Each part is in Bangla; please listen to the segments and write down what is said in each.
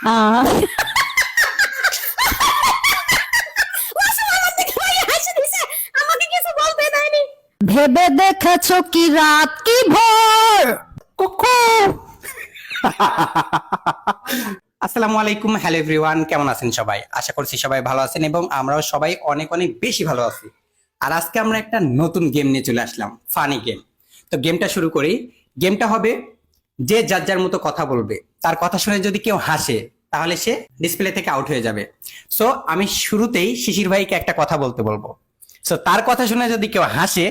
আহ, ভেবে দেখেছো কি রাত কি ভোর কুকু। আসসালামু আলাইকুম, হ্যালো এভরিওয়ান, কেমন আছেন সবাই? আশা করছি সবাই ভালো আছেন এবং আমরাও সবাই অনেক অনেক বেশি ভালো আছি। আর আজকে আমরা একটা নতুন গেম নিয়ে চলে আসলাম, ফানি গেম। তো গেমটা শুরু করি। গেমটা হবে যে যার যার মতো কথা বলবে, তার কথা শুনে যদি কেউ হাসে তাহলে সে ডিসপ্লে থেকে আউট হয়ে যাবে। সো আমি শুরুতেই শিশির ভাইকে একটা কথা বলতে বলবো। সো তার কথা শুনে যদি কেউ হাসে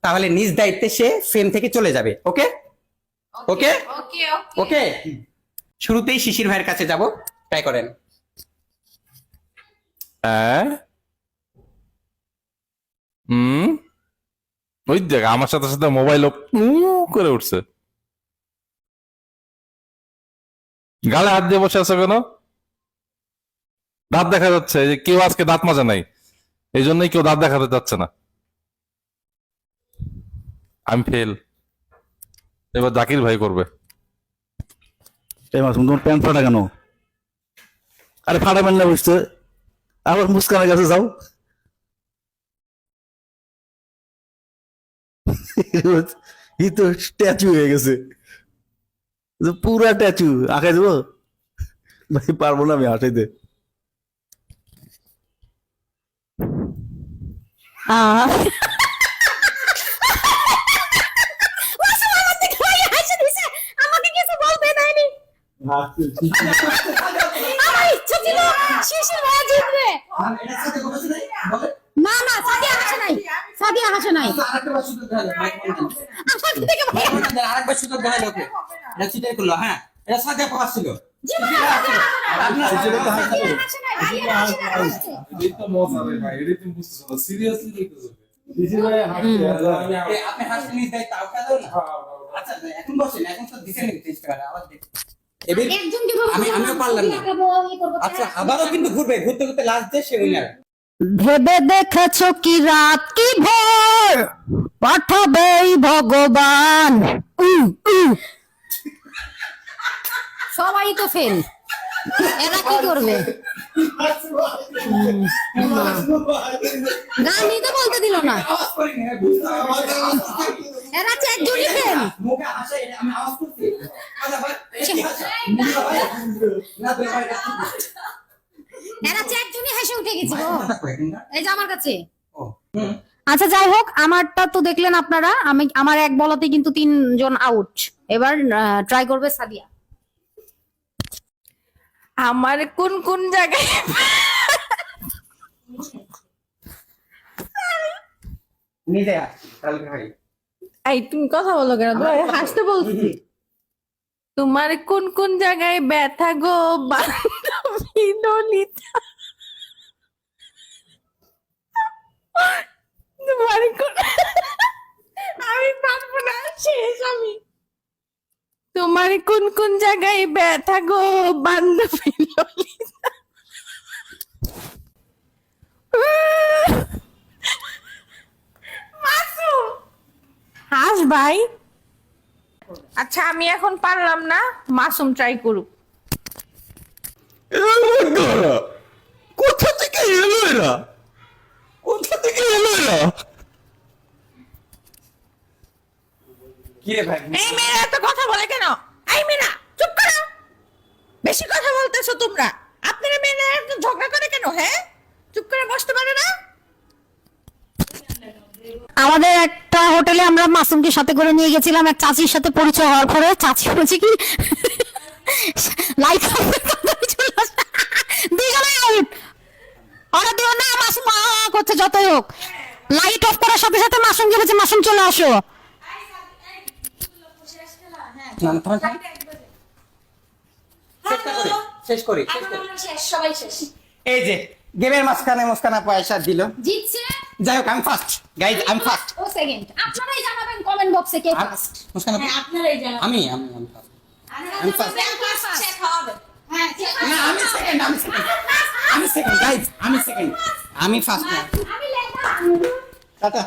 তাহলে নিজ দায়িত্বে সে ফ্রেম থেকে চলে যাবে। ওকে ওকে ওকে। শুরুতেই শিশির ভাইয়ের কাছে যাব, ট্রাই করেন। হ্যাঁ, হুম, ওই দেখ আমার সাথে সাথে মোবাইল করে উঠছে। গালে হাত দিয়ে বসে আছো কেন? দাঁত দেখা যাচ্ছে যে কেউ আজকে দাঁত মাজা নাই, এই জন্যই কেউ দাঁত দেখাতে যাচ্ছে না। আমি ফেল। এবার জাকির ভাই করবে। এই মাসুম তোমার প্যান্ট ফাটা কেন? আরে ফাটাবেন না বুঝতে, আবার মুস্কানের কাছে যাও। ই তো স্ট্যাচু হয়ে গেছে, পুরা স্ট্যাচু। আঁকাই দেবো ভাই, পারবো না আমি আঁকাইতে। আহ, আমাকে কিছু বলতে দেয়নি। আমার ইচ্ছা ছিল শিশির ভাই জিতবে। না না, সাদিয়া হাসে নাই, সাদিয়া হাসে নাই। আমার থেকে ভাই আরেকবার সুযোগ দেওয়া লোকে এটা চিটাই করলো। হ্যাঁ, এটা সাদা পাস ছিল। হাসে নাই, ভাইয়া হাসে নাই। আপনি হাসতে নিয়ে দেয় তাও খেলো না। আচ্ছা এখন বসেন, এখন তো দিতে নিতে চেষ্টা করে আবার দেখি। এবার একজনকে বলবো, আমিও পারলাম না। আচ্ছা আবারও কিন্তু ঘুরবে, ঘুরতে ঘুরতে লাস্ট যে সে উইনার। ভেবে দেখেছো কি রাত কি ভোর পাঠাবেই ভগবান। সবাই তো ফেল, এরা কি করবে? গানই তো বলতে দিল না, এরা চারজনই ফেল। মুখে হাসে, আমি আওয়াজ করছি। এরা চারজনই হেসে উঠে গেছে গো। এই যে আমার কাছে। আচ্ছা যাই হোক, আমারটা তো দেখলেন আপনারা। আমার এক বলাতে কিন্তু 3 জন আউট। এবার ট্রাই করবে সাদিয়া। আমার কোন কোন জায়গায় নিজে হাসছি তাহলে ভাই। এই তুমি কথা বলো কেন? তোমার হাসতে বলছি। তোমার কোন কোন জায়গায় ব্যথা গো বান্ধবী ললিতা? তোমার আমি পারবো না, শেষ আমি। তোমার কোন কোন জায়গায় ব্যথা গো বান্ধবী ললিতা? মাসুম হাস ভাই। আচ্ছা আমি এখন পারলাম না, মাসুম ট্রাই করুক। কোথা থেকে এলো এরা? কোথা থেকে এলো এরা? কি রে ভাই? এই মেয়েরা এত কথা বলে কেন? এই মেয়েরা চুপ করো, বেশি কথা বলতেছো তোমরা। আপনারা মেয়েরা এত ঝগড়া করে কেন? হ্যাঁ, চুপ করে বসতে পারো না? আমাদের একটা হোটেলে আমরা মাসুমকে সাথে করে নিয়ে গেছিলাম, এক চাচির সাথে পরিচয় হওয়ার পরে চাচি বলছে কি লাইট মাসুম করছে। যতই হোক, লাইট অফ করার সাথে সাথে মাসুমকে বলছে মাসুম চলে আসো। না, না, থামেন, থামেন। শেষ করি। সবাই শেষ। এই যে গেমের মাঝখানে মুস্কান আপা পয়সা দিল। জিতছে যাই হোক, আমি ফার্স্ট গাইজ, আমি ফার্স্ট। ও সেকেন্ড। আপনারাই জানাবেন কমেন্ট বক্সে কে ফার্স্ট। মুস্কান আপা আপনারাই জানাবেন। আমি ফার্স্ট। আমি ফার্স্ট। চেক হবে। হ্যাঁ, না, আমি সেকেন্ড গাইজ, আমি সেকেন্ড। আমি ফার্স্ট না। আমি লেখা। টাটা।